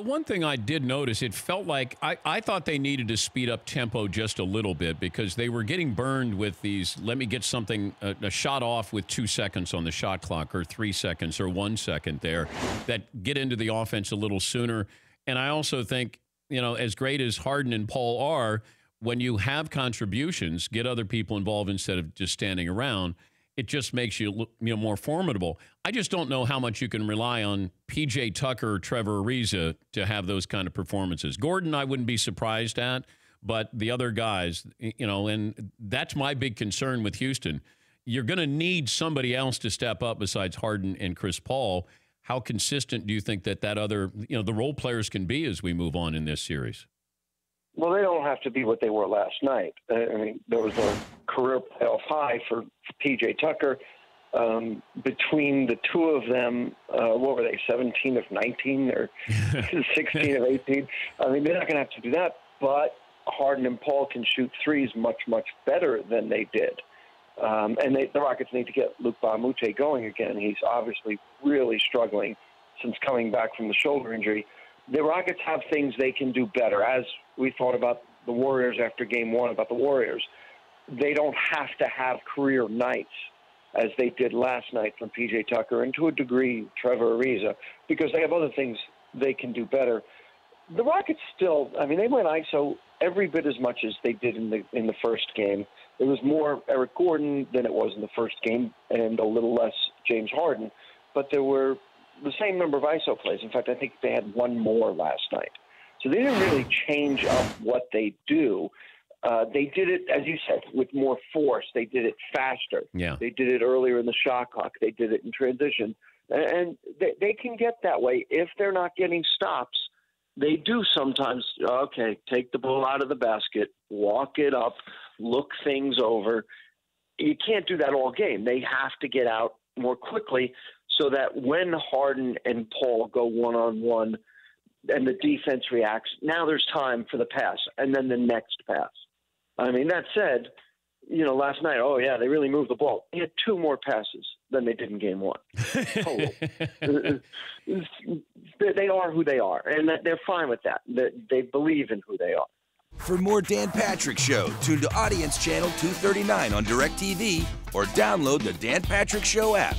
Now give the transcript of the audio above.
one thing I did notice, it felt like I thought they needed to speed up tempo just a little bit because they were getting burned with these, let me get something, a shot off with 2 seconds on the shot clock or 3 seconds or 1 second there that get into the offense a little sooner. And I also think, as great as Harden and Paul are, when you have contributions, get other people involved instead of just standing around. It just makes you look, more formidable. I just don't know how much you can rely on P.J. Tucker or Trevor Ariza to have those kind of performances. Gordon, I wouldn't be surprised at, but the other guys, and that's my big concern with Houston. You're going to need somebody else to step up besides Harden and Chris Paul. How consistent do you think that other, the role players can be as we move on in this series? Well, they don't have to be what they were last night. I mean, there was a career playoff high for P.J. Tucker. Between the two of them, what were they, 17 of 19 or 16 of 18? I mean, they're not going to have to do that, but Harden and Paul can shoot threes much, much better than they did. And the Rockets need to get Luc Mbah a Moute going again. He's obviously really struggling since coming back from the shoulder injury. The Rockets have things they can do better. As we thought about the Warriors after Game 1, about the Warriors, they don't have to have career nights as they did last night from P.J. Tucker and to a degree Trevor Ariza, because they have other things they can do better. The Rockets still, I mean, they went ISO every bit as much as they did in the first game. It was more Eric Gordon than it was in the first game and a little less James Harden, but there were the same number of ISO plays. In fact, I think they had one more last night. So they didn't really change up what they do. They did it, as you said, with more force. They did it faster. Yeah. They did it earlier in the shot clock. They did it in transition. And they can get that way if they're not getting stops. They do sometimes, take the ball out of the basket, walk it up, look things over. You can't do that all game. They have to get out more quickly so that when Harden and Paul go one-on-one and the defense reacts, now there's time for the pass and then the next pass. I mean, that said, last night, they really moved the ball. They had 2 more passes than they did in Game 1. Total. They are who they are, and they're fine with that. They believe in who they are. For more Dan Patrick Show, tune to Audience Channel 239 on DirecTV or download the Dan Patrick Show app.